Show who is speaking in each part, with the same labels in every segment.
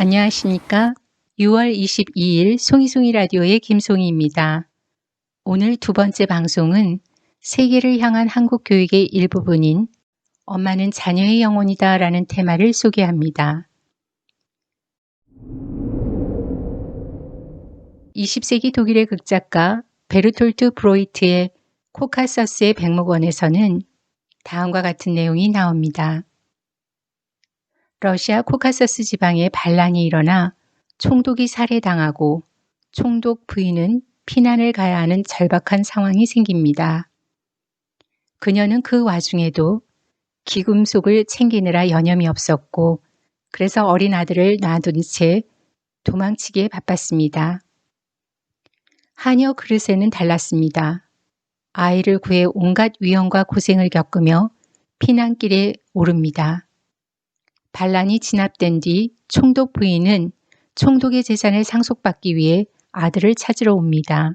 Speaker 1: 안녕하십니까? 6월 22일 송이송이 라디오의 김송이입니다. 오늘 두 번째 방송은 세계를 향한 한국 교육의 일부분인 엄마는 자녀의 영혼이다 라는 테마를 소개합니다. 20세기 독일의 극작가 베르톨트 브로이트의 코카서스의 백목원에서는 다음과 같은 내용이 나옵니다. 러시아 코카서스 지방에 반란이 일어나 총독이 살해당하고 총독 부인은 피난을 가야 하는 절박한 상황이 생깁니다. 그녀는 그 와중에도 기금속을 챙기느라 여념이 없었고 그래서 어린 아들을 놔둔 채 도망치기에 바빴습니다. 하녀 그릇에는 달랐습니다. 아이를 구해 온갖 위험과 고생을 겪으며 피난길에 오릅니다. 반란이 진압된 뒤 총독 부인은 총독의 재산을 상속받기 위해 아들을 찾으러 옵니다.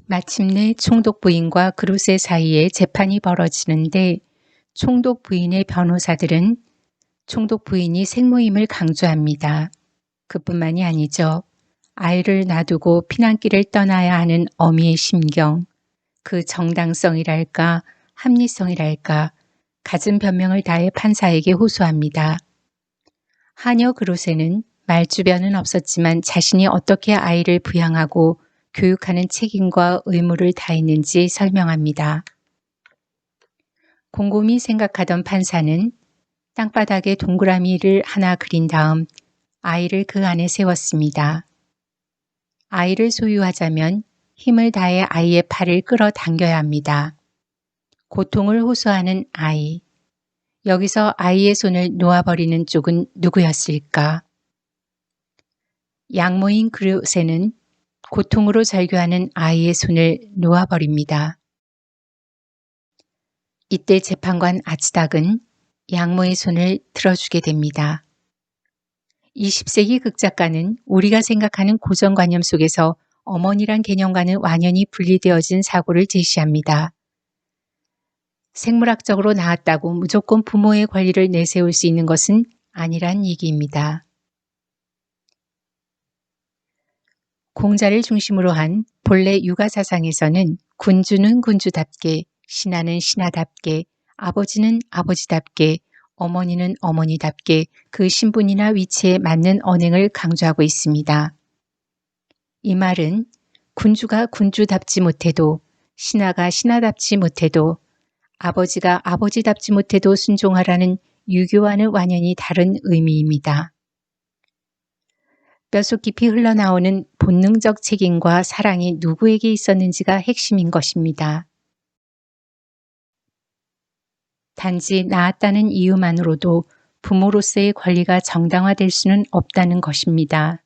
Speaker 1: 마침내 총독 부인과 그루세 사이에 재판이 벌어지는데 총독 부인의 변호사들은 총독 부인이 생모임을 강조합니다. 그뿐만이 아니죠. 아이를 놔두고 피난길을 떠나야 하는 어미의 심경, 그 정당성이랄까 합리성이랄까 갖은 변명을 다해 판사에게 호소합니다. 하녀 그로세는 말주변은 없었지만 자신이 어떻게 아이를 부양하고 교육하는 책임과 의무를 다했는지 설명합니다. 곰곰이 생각하던 판사는 땅바닥에 동그라미를 하나 그린 다음 아이를 그 안에 세웠습니다. 아이를 소유하자면 힘을 다해 아이의 팔을 끌어당겨야 합니다. 고통을 호소하는 아이. 여기서 아이의 손을 놓아버리는 쪽은 누구였을까? 양모인 그릇에는 고통으로 절규하는 아이의 손을 놓아버립니다. 이때 재판관 아츠닥은 양모의 손을 들어주게 됩니다. 20세기 극작가는 우리가 생각하는 고정관념 속에서 어머니란 개념과는 완연히 분리되어진 사고를 제시합니다. 생물학적으로 나았다고 무조건 부모의 권리를 내세울 수 있는 것은 아니란 얘기입니다. 공자를 중심으로 한 본래 육아 사상에서는 군주는 군주답게, 신하는 신하답게, 아버지는 아버지답게, 어머니는 어머니답게 그 신분이나 위치에 맞는 언행을 강조하고 있습니다. 이 말은 군주가 군주답지 못해도, 신하가 신하답지 못해도, 아버지가 아버지답지 못해도 순종하라는 유교와는 완연히 다른 의미입니다. 뼛속 깊이 흘러나오는 본능적 책임과 사랑이 누구에게 있었는지가 핵심인 것입니다. 단지 낳았다는 이유만으로도 부모로서의 권리가 정당화될 수는 없다는 것입니다.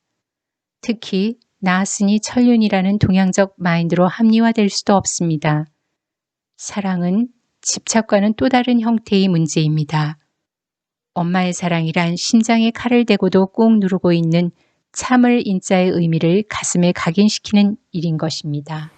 Speaker 1: 특히 낳았으니 천륜이라는 동양적 마인드로 합리화될 수도 없습니다. 사랑은 집착과는 또 다른 형태의 문제입니다. 엄마의 사랑이란 심장에 칼을 대고도 꾹 누르고 있는 참을 인자의 의미를 가슴에 각인시키는 일인 것입니다.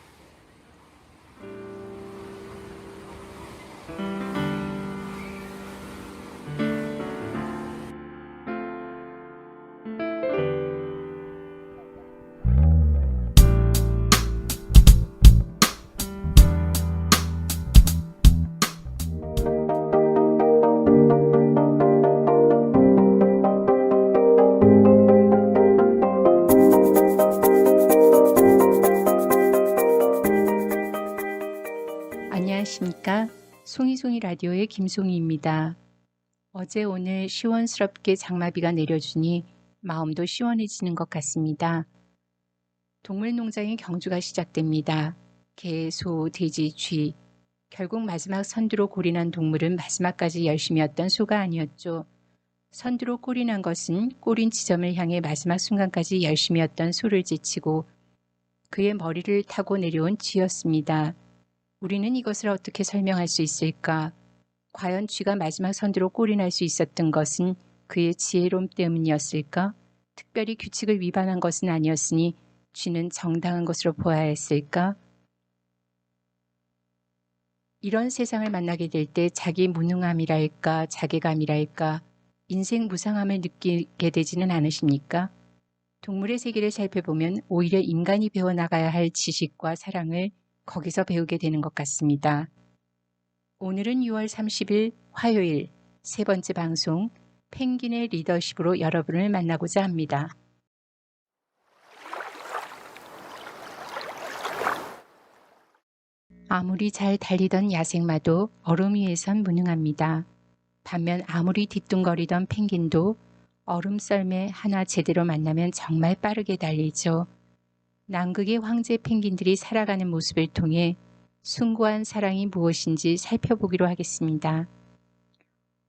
Speaker 1: 안녕하십니까? 송이송이 라디오의 김송이입니다. 어제 오늘 시원스럽게 장마비가 내려주니 마음도 시원해지는 것 같습니다. 동물농장의 경주가 시작됩니다. 개, 소, 돼지, 쥐. 결국 마지막 선두로 골인한 동물은 마지막까지 열심이었던 소가 아니었죠. 선두로 골인한 것은 골인 지점을 향해 마지막 순간까지 열심이었던 소를 제치고 그의 머리를 타고 내려온 쥐였습니다. 우리는 이것을 어떻게 설명할 수 있을까? 과연 쥐가 마지막 선두로 골인할 수 있었던 것은 그의 지혜로움 때문이었을까? 특별히 규칙을 위반한 것은 아니었으니 쥐는 정당한 것으로 보아야 했을까? 이런 세상을 만나게 될 때 자기 무능함이랄까 자괴감이랄까 인생 무상함을 느끼게 되지는 않으십니까? 동물의 세계를 살펴보면 오히려 인간이 배워나가야 할 지식과 사랑을 거기서 배우게 되는 것 같습니다. 오늘은 6월 30일 화요일 세 번째 방송 펭귄의 리더십으로 여러분을 만나고자 합니다. 아무리 잘 달리던 야생마도 얼음 위에선 무능합니다. 반면 아무리 뒤뚱거리던 펭귄도 얼음 썰매 하나 제대로 만나면 정말 빠르게 달리죠. 남극의 황제 펭귄들이 살아가는 모습을 통해 숭고한 사랑이 무엇인지 살펴보기로 하겠습니다.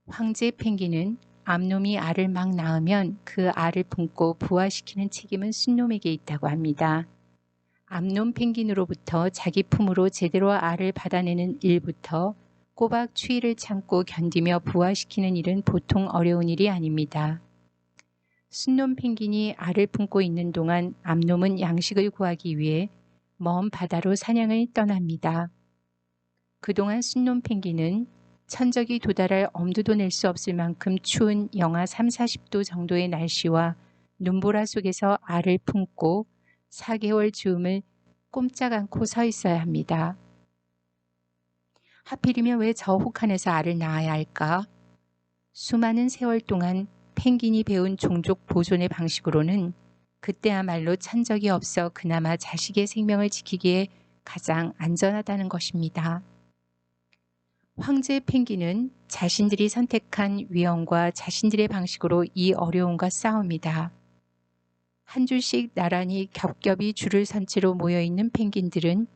Speaker 1: 황제 펭귄은 암놈이 알을 막 낳으면 그 알을 품고 부화시키는 책임은 순놈에게 있다고 합니다. 암놈 펭귄으로부터 자기 품으로 제대로 알을 받아내는 일부터 꼬박 추위를 참고 견디며 부화시키는 일은 보통 어려운 일이 아닙니다. 순놈 펭귄이 알을 품고 있는 동안 암놈은 양식을 구하기 위해 먼 바다로 사냥을 떠납니다. 그동안 순놈 펭귄은 천적이 도달할 엄두도 낼 수 없을 만큼 추운 영하 3, 40도 정도의 날씨와 눈보라 속에서 알을 품고 4개월 즈음을 꼼짝 않고 서 있어야 합니다. 하필이면 왜 저 혹한에서 알을 낳아야 할까? 수많은 세월 동안 펭귄이 배운 종족 보존의 방식으로는 그때야말로 천적이 없어 그나마 자식의 생명을 지키기에 가장 안전하다는 것입니다. 황제 펭귄은 자신들이 선택한 위험과 자신들의 방식으로 이 어려움과 싸웁니다. 한 줄씩 나란히 겹겹이 줄을 선 채로 모여있는 펭귄들은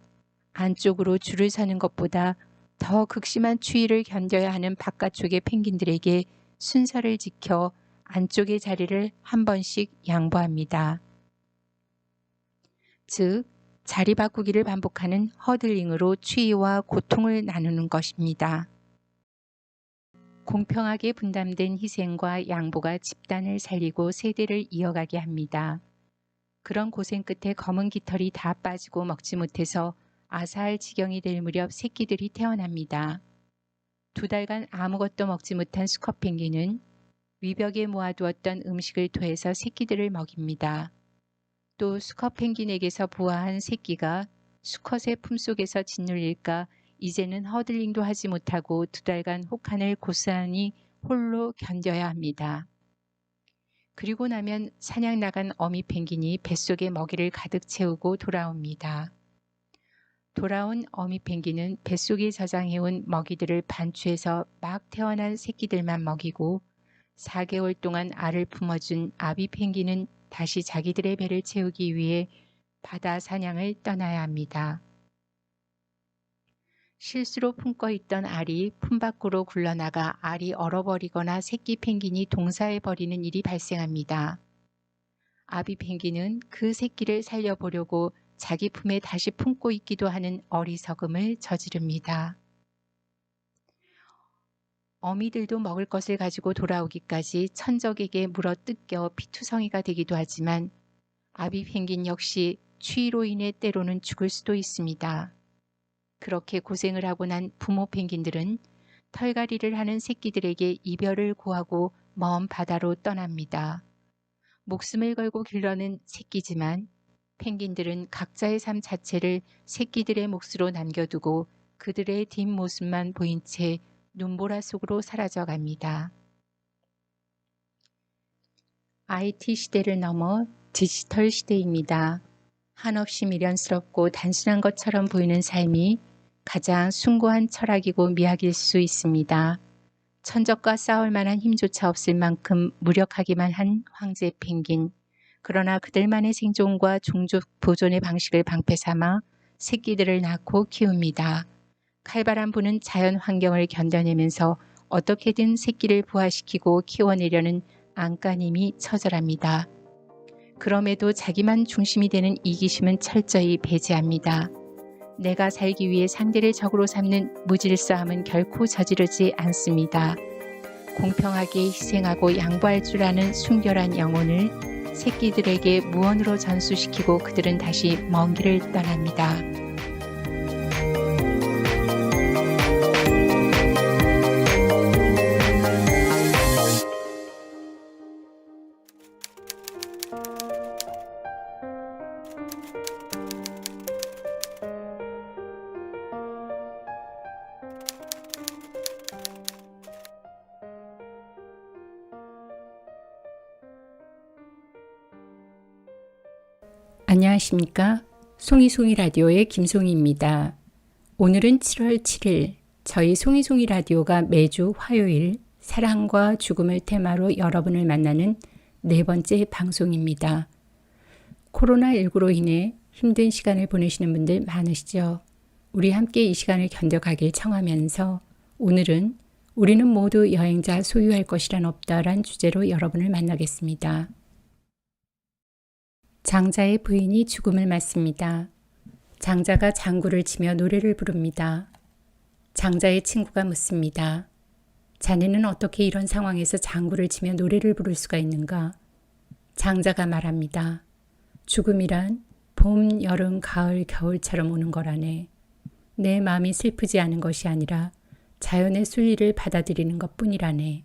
Speaker 1: 안쪽으로 줄을 서는 것보다 더 극심한 추위를 견뎌야 하는 바깥쪽의 펭귄들에게 순서를 지켜 안쪽의 자리를 한 번씩 양보합니다. 즉, 자리 바꾸기를 반복하는 허들링으로 추위와 고통을 나누는 것입니다. 공평하게 분담된 희생과 양보가 집단을 살리고 세대를 이어가게 합니다. 그런 고생 끝에 검은 깃털이 다 빠지고 먹지 못해서 아사할 지경이 될 무렵 새끼들이 태어납니다. 2달간 아무것도 먹지 못한 수컷 펭귄은 위벽에 모아두었던 음식을 토해서 새끼들을 먹입니다. 또 수컷 펭귄에게서 부화한 새끼가 수컷의 품속에서 짓눌릴까 이제는 허들링도 하지 못하고 2달간 혹한을 고스란히 홀로 견뎌야 합니다. 그리고 나면 사냥 나간 어미 펭귄이 뱃속에 먹이를 가득 채우고 돌아옵니다. 돌아온 어미 펭귄은 뱃속에 저장해온 먹이들을 반추해서 막 태어난 새끼들만 먹이고 4개월 동안 알을 품어준 아비 펭귄은 다시 자기들의 배를 채우기 위해 바다 사냥을 떠나야 합니다. 실수로 품고 있던 알이 품 밖으로 굴러나가 알이 얼어버리거나 새끼 펭귄이 동사해버리는 일이 발생합니다. 아비 펭귄은 그 새끼를 살려보려고 자기 품에 다시 품고 있기도 하는 어리석음을 저지릅니다. 어미들도 먹을 것을 가지고 돌아오기까지 천적에게 물어 뜯겨 피투성이가 되기도 하지만 아비 펭귄 역시 추위로 인해 때로는 죽을 수도 있습니다. 그렇게 고생을 하고 난 부모 펭귄들은 털갈이를 하는 새끼들에게 이별을 구하고 먼 바다로 떠납니다. 목숨을 걸고 길러낸 새끼지만 펭귄들은 각자의 삶 자체를 새끼들의 몫으로 남겨두고 그들의 뒷모습만 보인 채 눈보라 속으로 사라져갑니다. IT 시대를 넘어 디지털 시대입니다. 한없이 미련스럽고 단순한 것처럼 보이는 삶이 가장 숭고한 철학이고 미학일 수 있습니다. 천적과 싸울 만한 힘조차 없을 만큼 무력하기만 한 황제 펭귄. 그러나 그들만의 생존과 종족 보존의 방식을 방패 삼아 새끼들을 낳고 키웁니다. 칼바람 부는 자연 환경을 견뎌내면서 어떻게든 새끼를 부화시키고 키워내려는 안간힘이 처절합니다. 그럼에도 자기만 중심이 되는 이기심은 철저히 배제합니다. 내가 살기 위해 상대를 적으로 삼는 무질서함은 결코 저지르지 않습니다. 공평하게 희생하고 양보할 줄 아는 순결한 영혼을 새끼들에게 무언으로 전수시키고 그들은 다시 먼 길을 떠납니다. 안녕하십니까? 송이송이 라디오의 김송이입니다. 오늘은 7월 7일 저희 송이송이 라디오가 매주 화요일 사랑과 죽음을 테마로 여러분을 만나는 네 번째 방송입니다. 코로나19로 인해 힘든 시간을 보내시는 분들 많으시죠? 우리 함께 이 시간을 견뎌가길 청하면서 오늘은 우리는 모두 여행자 소유할 것이란 없다란 주제로 여러분을 만나겠습니다. 장자의 부인이 죽음을 맞습니다. 장자가 장구를 치며 노래를 부릅니다. 장자의 친구가 묻습니다. 자네는 어떻게 이런 상황에서 장구를 치며 노래를 부를 수가 있는가? 장자가 말합니다. 죽음이란 봄, 여름, 가을, 겨울처럼 오는 거라네. 내 마음이 슬프지 않은 것이 아니라 자연의 순리를 받아들이는 것뿐이라네.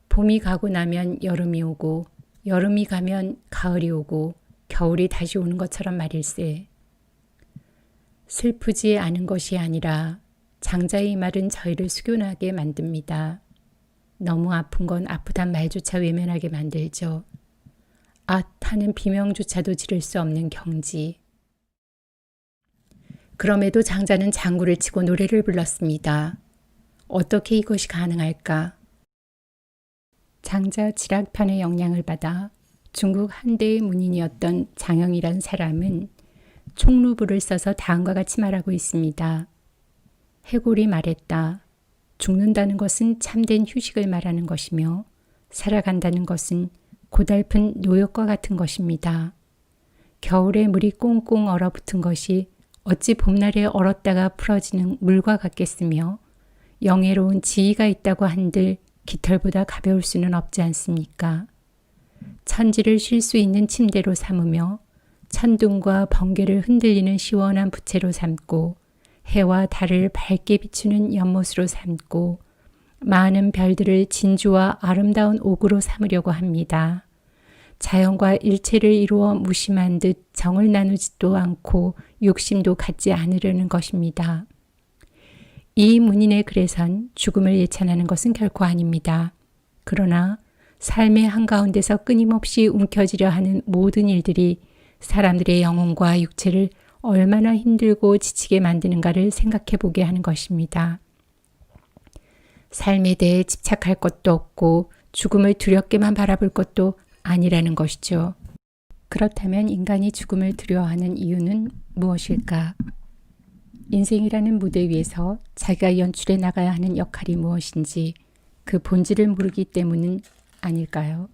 Speaker 1: 봄이 가고 나면 여름이 오고 여름이 가면 가을이 오고 겨울이 다시 오는 것처럼 말일세. 슬프지 않은 것이 아니라 장자의 말은 저희를 숙연하게 만듭니다. 너무 아픈 건 아프단 말조차 외면하게 만들죠. 하는 비명조차도 지를 수 없는 경지. 그럼에도 장자는 장구를 치고 노래를 불렀습니다. 어떻게 이것이 가능할까? 장자 지락편의 영향을 받아 중국 한대의 문인이었던 장영이란 사람은 총루부를 써서 다음과 같이 말하고 있습니다. 해골이 말했다. 죽는다는 것은 참된 휴식을 말하는 것이며 살아간다는 것은 고달픈 노역과 같은 것입니다. 겨울에 물이 꽁꽁 얼어붙은 것이 어찌 봄날에 얼었다가 풀어지는 물과 같겠으며 영예로운 지위가 있다고 한들 깃털보다 가벼울 수는 없지 않습니까? 천지를 쉴 수 있는 침대로 삼으며 천둥과 번개를 흔들리는 시원한 부채로 삼고 해와 달을 밝게 비추는 연못으로 삼고 많은 별들을 진주와 아름다운 옥으로 삼으려고 합니다. 자연과 일체를 이루어 무심한 듯 정을 나누지도 않고 욕심도 갖지 않으려는 것입니다. 이 문인의 글에선 죽음을 예찬하는 것은 결코 아닙니다. 그러나 삶의 한가운데서 끊임없이 움켜쥐려 하는 모든 일들이 사람들의 영혼과 육체를 얼마나 힘들고 지치게 만드는가를 생각해 보게 하는 것입니다. 삶에 대해 집착할 것도 없고 죽음을 두렵게만 바라볼 것도 아니라는 것이죠. 그렇다면 인간이 죽음을 두려워하는 이유는 무엇일까? 인생이라는 무대 위에서 자기가 연출해 나가야 하는 역할이 무엇인지 그 본질을 모르기 때문은 아닐까요?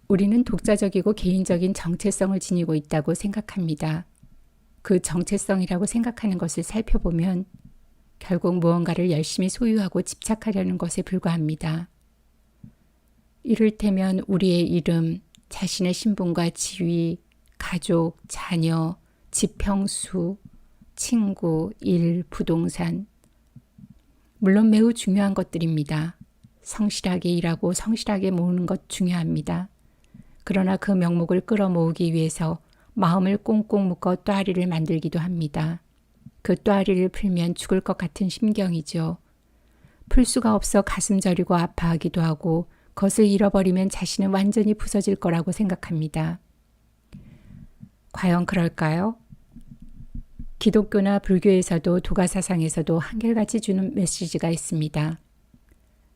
Speaker 1: 우리는 독자적이고 개인적인 정체성을 지니고 있다고 생각합니다. 그 정체성이라고 생각하는 것을 살펴보면 결국 무언가를 열심히 소유하고 집착하려는 것에 불과합니다. 이를테면 우리의 이름, 자신의 신분과 지위, 가족, 자녀, 지평수, 친구, 일, 부동산. 물론 매우 중요한 것들입니다. 성실하게 일하고 성실하게 모으는 것 중요합니다. 그러나 그 명목을 끌어모으기 위해서 마음을 꽁꽁 묶어 또아리를 만들기도 합니다. 그 또아리를 풀면 죽을 것 같은 심경이죠. 풀 수가 없어 가슴 저리고 아파하기도 하고 그것을 잃어버리면 자신은 완전히 부서질 거라고 생각합니다. 과연 그럴까요? 기독교나 불교에서도 도가사상에서도 한결같이 주는 메시지가 있습니다.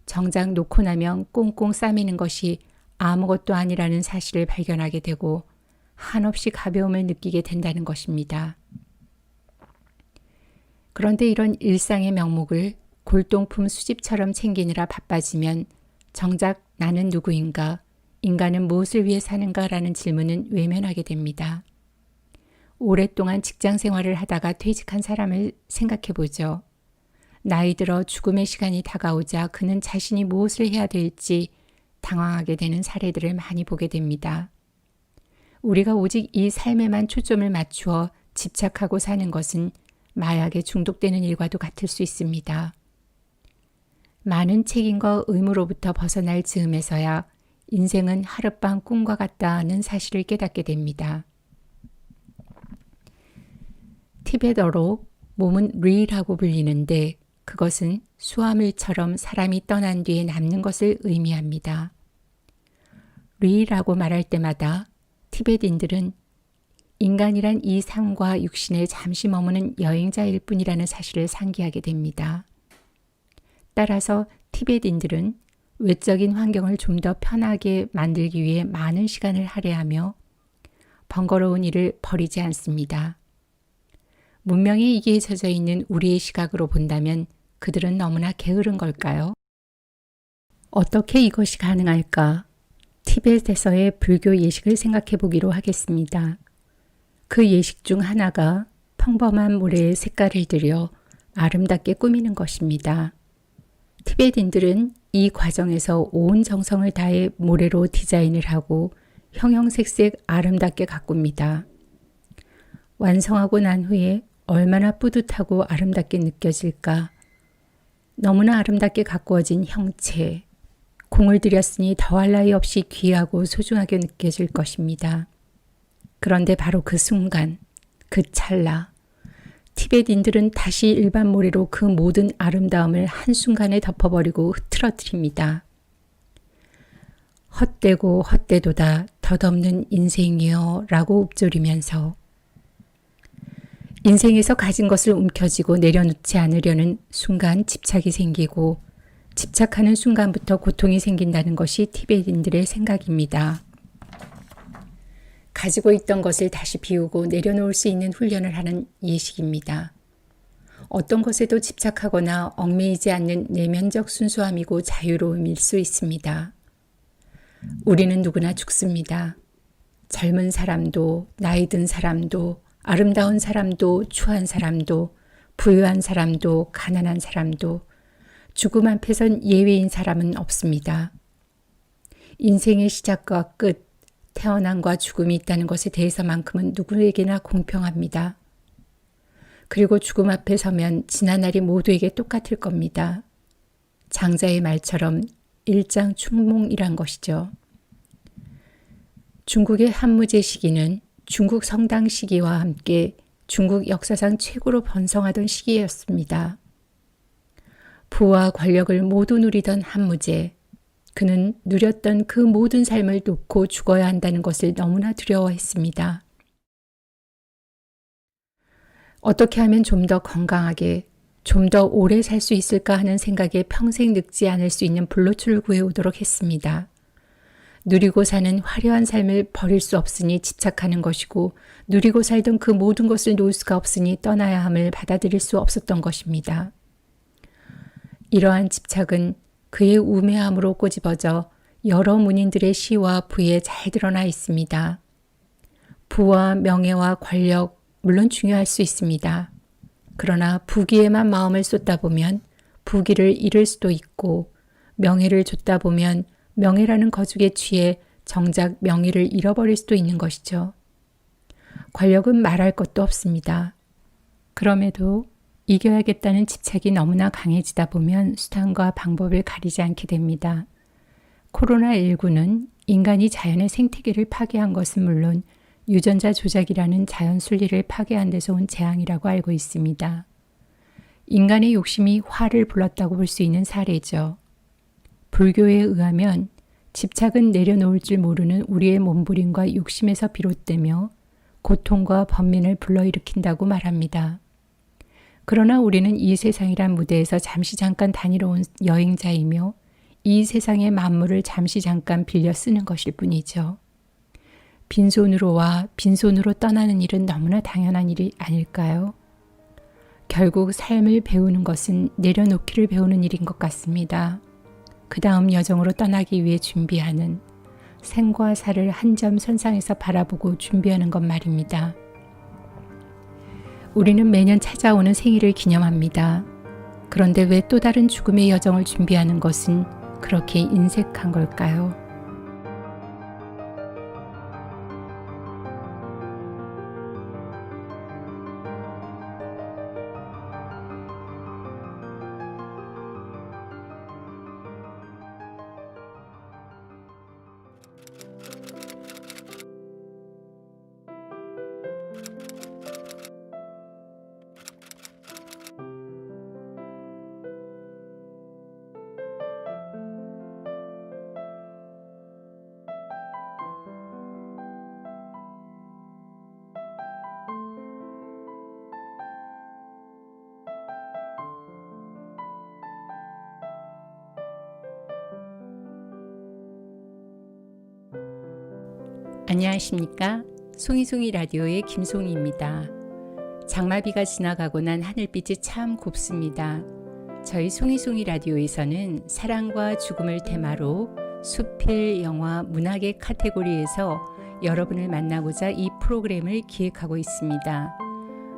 Speaker 1: 정작 놓고 나면 꽁꽁 싸매는 것이 아무것도 아니라는 사실을 발견하게 되고 한없이 가벼움을 느끼게 된다는 것입니다. 그런데 이런 일상의 명목을 골동품 수집처럼 챙기느라 바빠지면 정작 나는 누구인가, 인간은 무엇을 위해 사는가라는 질문은 외면하게 됩니다. 오랫동안 직장 생활을 하다가 퇴직한 사람을 생각해 보죠. 나이 들어 죽음의 시간이 다가오자 그는 자신이 무엇을 해야 될지 당황하게 되는 사례들을 많이 보게 됩니다. 우리가 오직 이 삶에만 초점을 맞추어 집착하고 사는 것은 마약에 중독되는 일과도 같을 수 있습니다. 많은 책임과 의무로부터 벗어날 즈음에서야 인생은 하룻밤 꿈과 같다는 사실을 깨닫게 됩니다. 티베트어로 몸은 리라고 불리는데 그것은 수화물처럼 사람이 떠난 뒤에 남는 것을 의미합니다. 리라고 말할 때마다 티베트인들은 인간이란 이 삶과 육신에 잠시 머무는 여행자일 뿐이라는 사실을 상기하게 됩니다. 따라서 티베트인들은 외적인 환경을 좀 더 편하게 만들기 위해 많은 시간을 할애하며 번거로운 일을 버리지 않습니다. 문명의 이기에 젖어 있는 우리의 시각으로 본다면 그들은 너무나 게으른 걸까요? 어떻게 이것이 가능할까? 티벳에서의 불교 예식을 생각해 보기로 하겠습니다. 그 예식 중 하나가 평범한 모래에 색깔을 들여 아름답게 꾸미는 것입니다. 티베트인들은 이 과정에서 온 정성을 다해 모래로 디자인을 하고 형형색색 아름답게 가꿉니다. 완성하고 난 후에 얼마나 뿌듯하고 아름답게 느껴질까? 너무나 아름답게 가꾸어진 형체, 공을 들였으니 더할 나위 없이 귀하고 소중하게 느껴질 것입니다. 그런데 바로 그 순간, 그 찰나, 티베트인들은 다시 일반 모래로 그 모든 아름다움을 한순간에 덮어버리고 흐트러뜨립니다. 헛되고 헛되도다 덧없는 인생이여 라고 읊조리면서 인생에서 가진 것을 움켜쥐고 내려놓지 않으려는 순간 집착이 생기고 집착하는 순간부터 고통이 생긴다는 것이 티베트인들의 생각입니다. 가지고 있던 것을 다시 비우고 내려놓을 수 있는 훈련을 하는 예식입니다. 어떤 것에도 집착하거나 얽매이지 않는 내면적 순수함이고 자유로움일 수 있습니다. 우리는 누구나 죽습니다. 젊은 사람도, 나이 든 사람도, 아름다운 사람도, 추한 사람도, 부유한 사람도, 가난한 사람도, 죽음 앞에선 예외인 사람은 없습니다. 인생의 시작과 끝, 태어남과 죽음이 있다는 것에 대해서만큼은 누구에게나 공평합니다. 그리고 죽음 앞에 서면 지난날이 모두에게 똑같을 겁니다. 장자의 말처럼 일장춘몽이란 것이죠. 중국의 한무제 시기는 중국 성당 시기와 함께 중국 역사상 최고로 번성하던 시기였습니다. 부와 권력을 모두 누리던 한무제, 그는 누렸던 그 모든 삶을 놓고 죽어야 한다는 것을 너무나 두려워했습니다. 어떻게 하면 좀 더 건강하게, 좀 더 오래 살 수 있을까 하는 생각에 평생 늙지 않을 수 있는 불로초를 구해오도록 했습니다. 누리고 사는 화려한 삶을 버릴 수 없으니 집착하는 것이고 누리고 살던 그 모든 것을 놓을 수가 없으니 떠나야 함을 받아들일 수 없었던 것입니다. 이러한 집착은 그의 우매함으로 꼬집어져 여러 문인들의 시와 부에 잘 드러나 있습니다. 부와 명예와 권력, 물론 중요할 수 있습니다. 그러나 부귀에만 마음을 쏟다 보면 부귀를 잃을 수도 있고 명예를 줬다 보면 명예라는 거죽에 취해 정작 명예를 잃어버릴 수도 있는 것이죠. 권력은 말할 것도 없습니다. 그럼에도 이겨야겠다는 집착이 너무나 강해지다 보면 수단과 방법을 가리지 않게 됩니다. 코로나19는 인간이 자연의 생태계를 파괴한 것은 물론 유전자 조작이라는 자연 순리를 파괴한 데서 온 재앙이라고 알고 있습니다. 인간의 욕심이 화를 불렀다고 볼 수 있는 사례죠. 불교에 의하면 집착은 내려놓을 줄 모르는 우리의 몸부림과 욕심에서 비롯되며 고통과 번민을 불러일으킨다고 말합니다. 그러나 우리는 이 세상이란 무대에서 잠시 잠깐 다니러 온 여행자이며 이 세상의 만물을 잠시 잠깐 빌려 쓰는 것일 뿐이죠. 빈손으로 와 빈손으로 떠나는 일은 너무나 당연한 일이 아닐까요? 결국 삶을 배우는 것은 내려놓기를 배우는 일인 것 같습니다. 그 다음 여정으로 떠나기 위해 준비하는 생과 사를 한 점 선상에서 바라보고 준비하는 것 말입니다. 우리는 매년 찾아오는 생일을 기념합니다. 그런데 왜 또 다른 죽음의 여정을 준비하는 것은 그렇게 인색한 걸까요? 안녕하십니까? 송이송이 라디오의 김송이입니다. 장마비가 지나가고 난 하늘빛이 참 곱습니다. 저희 송이송이 라디오에서는 사랑과 죽음을 테마로 수필, 영화, 문학의 카테고리에서 여러분을 만나고자 이 프로그램을 기획하고 있습니다.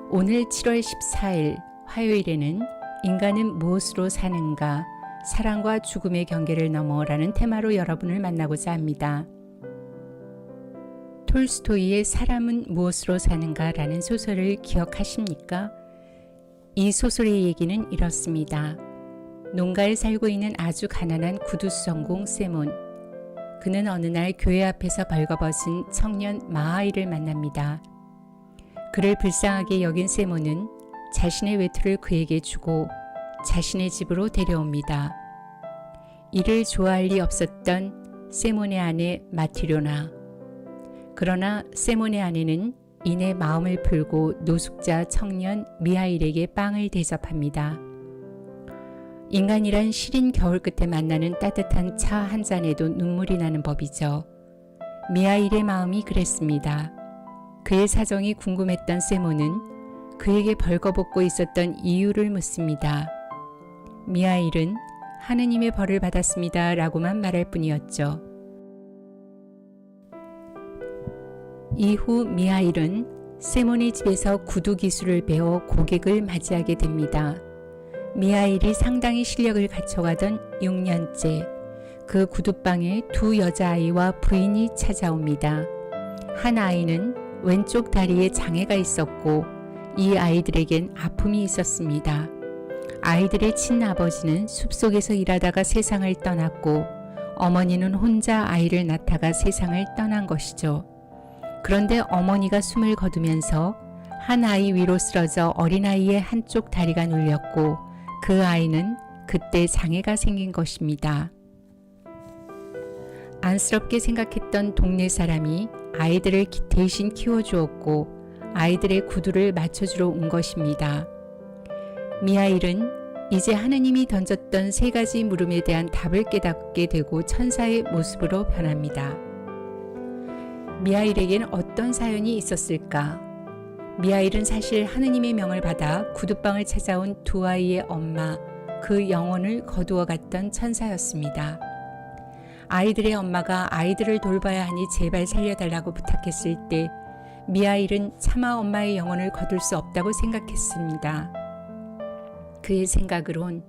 Speaker 1: 오늘 7월 14일 화요일에는 인간은 무엇으로 사는가? 사랑과 죽음의 경계를 넘어라는 테마로 여러분을 만나고자 합니다. 톨스토이의 사람은 무엇으로 사는가 라는 소설을 기억하십니까? 이 소설의 얘기는 이렇습니다. 농가에 살고 있는 아주 가난한 구두수성공 세몬. 그는 어느 날 교회 앞에서 벌거벗은 청년 마하이를 만납니다. 그를 불쌍하게 여긴 세몬은 자신의 외투를 그에게 주고 자신의 집으로 데려옵니다. 이를 좋아할 리 없었던 세몬의 아내 마티료나. 그러나 세몬의 아내는 이내 마음을 풀고 노숙자 청년 미하일에게 빵을 대접합니다. 인간이란 시린 겨울 끝에 만나는 따뜻한 차 한 잔에도 눈물이 나는 법이죠. 미하일의 마음이 그랬습니다. 그의 사정이 궁금했던 세몬은 그에게 벌거벗고 있었던 이유를 묻습니다. 미하일은 하느님의 벌을 받았습니다 라고만 말할 뿐이었죠. 이후 미하일은 세몬의 집에서 구두 기술을 배워 고객을 맞이하게 됩니다. 미하일이 상당히 실력을 갖춰가던 6년째 그 구두방에 두 여자아이와 부인이 찾아옵니다. 한 아이는 왼쪽 다리에 장애가 있었고 이 아이들에겐 아픔이 있었습니다. 아이들의 친아버지는 숲속에서 일하다가 세상을 떠났고 어머니는 혼자 아이를 낳다가 세상을 떠난 것이죠. 그런데 어머니가 숨을 거두면서 한 아이 위로 쓰러져 어린아이의 한쪽 다리가 눌렸고 그 아이는 그때 장애가 생긴 것입니다. 안쓰럽게 생각했던 동네 사람이 아이들을 대신 키워주었고 아이들의 구두를 맞춰주러 온 것입니다. 미하일은 이제 하느님이 던졌던 세 가지 물음에 대한 답을 깨닫게 되고 천사의 모습으로 변합니다. 미하일에겐 어떤 사연이 있었을까? 미하일은 사실 하느님의 명을 받아 구두방을 찾아온 두 아이의 엄마, 그 영혼을 거두어 갔던 천사였습니다. 아이들의 엄마가 아이들을 돌봐야 하니 제발 살려달라고 부탁했을 때 미하일은 차마 엄마의 영혼을 거둘 수 없다고 생각했습니다. 그의 생각으론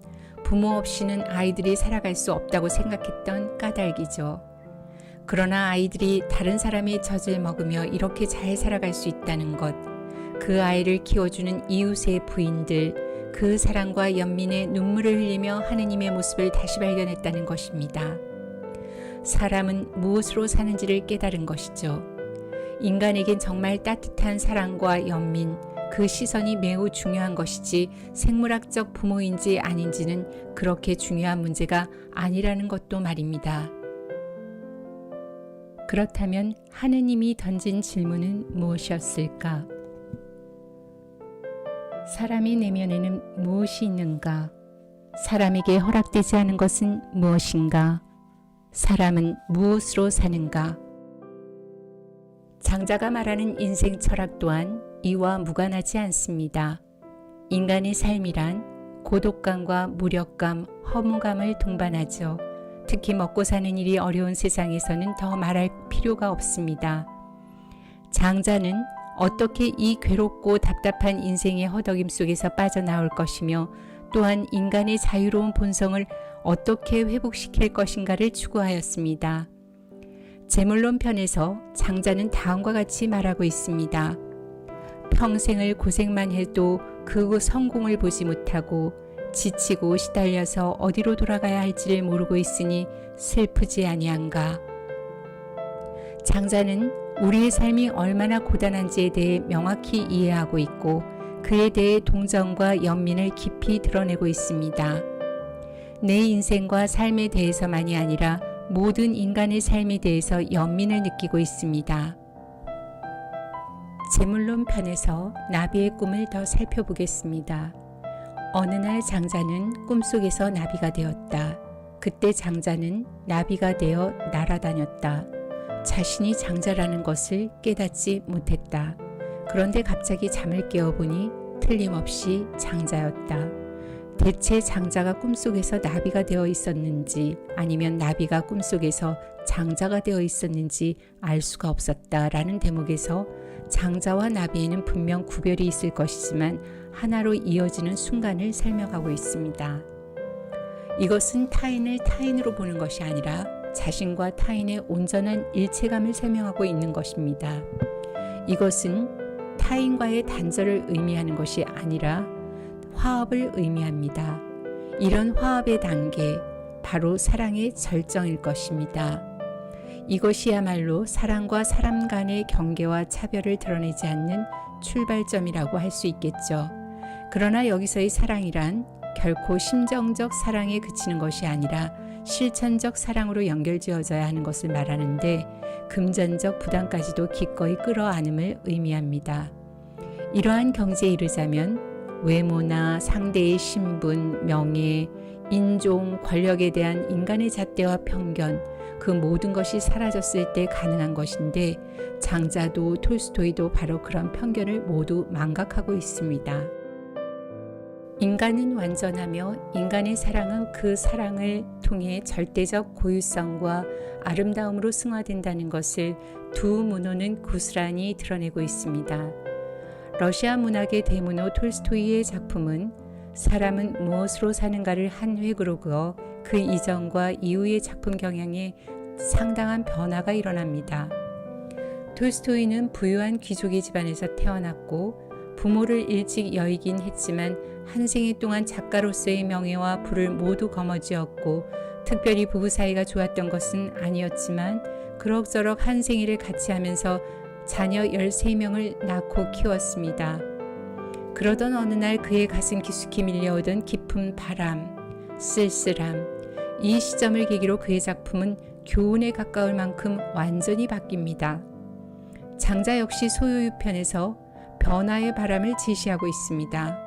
Speaker 1: 부모 없이는 아이들이 살아갈 수 없다고 생각했던 까닭이죠. 그러나 아이들이 다른 사람의 젖을 먹으며 이렇게 잘 살아갈 수 있다는 것, 그 아이를 키워주는 이웃의 부인들, 그 사랑과 연민의 눈물을 흘리며 하느님의 모습을 다시 발견했다는 것입니다. 사람은 무엇으로 사는지를 깨달은 것이죠. 인간에겐 정말 따뜻한 사랑과 연민, 그 시선이 매우 중요한 것이지 생물학적 부모인지 아닌지는 그렇게 중요한 문제가 아니라는 것도 말입니다. 그렇다면 하느님이 던진 질문은 무엇이었을까? 사람의 내면에는 무엇이 있는가? 사람에게 허락되지 않은 것은 무엇인가? 사람은 무엇으로 사는가? 장자가 말하는 인생 철학 또한 이와 무관하지 않습니다. 인간의 삶이란 고독감과 무력감, 허무감을 동반하죠. 특히 먹고 사는 일이 어려운 세상에서는 더 말할 필요가 없습니다. 장자는 어떻게 이 괴롭고 답답한 인생의 허덕임 속에서 빠져나올 것이며 또한 인간의 자유로운 본성을 어떻게 회복시킬 것인가를 추구하였습니다. 제물론 편에서 장자는 다음과 같이 말하고 있습니다. 평생을 고생만 해도 그 성공을 보지 못하고 지치고 시달려서 어디로 돌아가야 할지를 모르고 있으니 슬프지 아니한가. 장자는 우리의 삶이 얼마나 고단한지에 대해 명확히 이해하고 있고 그에 대해 동정과 연민을 깊이 드러내고 있습니다. 내 인생과 삶에 대해서만이 아니라 모든 인간의 삶에 대해서 연민을 느끼고 있습니다. 제물론 편에서 나비의 꿈을 더 살펴보겠습니다. 어느 날 장자는 꿈속에서 나비가 되었다. 그때 장자는 나비가 되어 날아다녔다. 자신이 장자라는 것을 깨닫지 못했다. 그런데 갑자기 잠을 깨어보니 틀림없이 장자였다. 대체 장자가 꿈속에서 나비가 되어 있었는지 아니면 나비가 꿈속에서 장자가 되어 있었는지 알 수가 없었다라는 대목에서 장자와 나비에는 분명 구별이 있을 것이지만 하나로 이어지는 순간을 설명하고 있습니다. 이것은 타인을 타인으로 보는 것이 아니라 자신과 타인의 온전한 일체감을 설명하고 있는 것입니다. 이것은 타인과의 단절을 의미하는 것이 아니라 화합을 의미합니다. 이런 화합의 단계, 바로 사랑의 절정일 것입니다. 이것이야말로 사람과 사람 간의 경계와 차별을 드러내지 않는 출발점이라고 할 수 있겠죠. 그러나 여기서의 사랑이란 결코 심정적 사랑에 그치는 것이 아니라 실천적 사랑으로 연결지어져야 하는 것을 말하는데 금전적 부담까지도 기꺼이 끌어안음을 의미합니다. 이러한 경지에 이르자면 외모나 상대의 신분, 명예, 인종, 권력에 대한 인간의 잣대와 편견, 그 모든 것이 사라졌을 때 가능한 것인데 장자도 톨스토이도 바로 그런 편견을 모두 망각하고 있습니다. 인간은 완전하며 인간의 사랑은 그 사랑을 통해 절대적 고유성과 아름다움으로 승화된다는 것을 두 문호는 고스란히 드러내고 있습니다. 러시아 문학의 대문호 톨스토이의 작품은 사람은 무엇으로 사는가를 한 획으로 그어 그 이전과 이후의 작품 경향에 상당한 변화가 일어납니다. 톨스토이는 부유한 귀족의 집안에서 태어났고 부모를 일찍 여의긴 했지만 한 생애 동안 작가로서의 명예와 부를 모두 거머쥐었고 특별히 부부 사이가 좋았던 것은 아니었지만 그럭저럭 한 생애를 같이 하면서 자녀 13명을 낳고 키웠습니다. 그러던 어느 날 그의 가슴 깊숙이 밀려오던 깊은 바람, 쓸쓸함, 이 시점을 계기로 그의 작품은 교훈에 가까울 만큼 완전히 바뀝니다. 장자 역시 소요유편에서 변화의 바람을 제시하고 있습니다.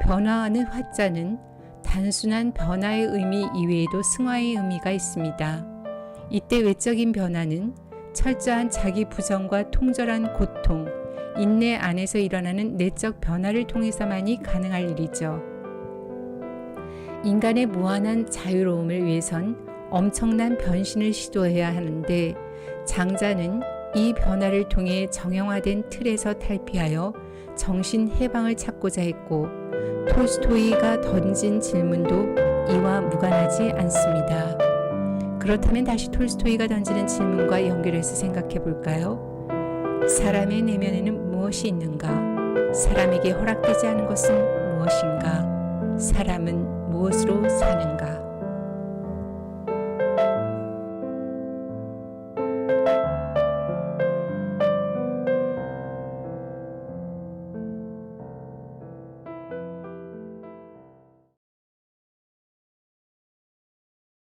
Speaker 1: 변화하는 화자는 단순한 변화의 의미 이외에도 승화의 의미가 있습니다. 이때 외적인 변화는 철저한 자기 부정과 통절한 고통, 인내 안에서 일어나는 내적 변화를 통해서만이 가능할 일이죠. 인간의 무한한 자유로움을 위해선 엄청난 변신을 시도해야 하는데 장자는 이 변화를 통해 정형화된 틀에서 탈피하여 정신 해방을 찾고자 했고 톨스토이가 던진 질문도 이와 무관하지 않습니다. 그렇다면 다시 톨스토이가 던지는 질문과 연결해서 생각해 볼까요? 사람의 내면에는 무엇이 있는가? 사람에게 허락되지 않은 것은 무엇인가? 사람은 무엇으로 사는가?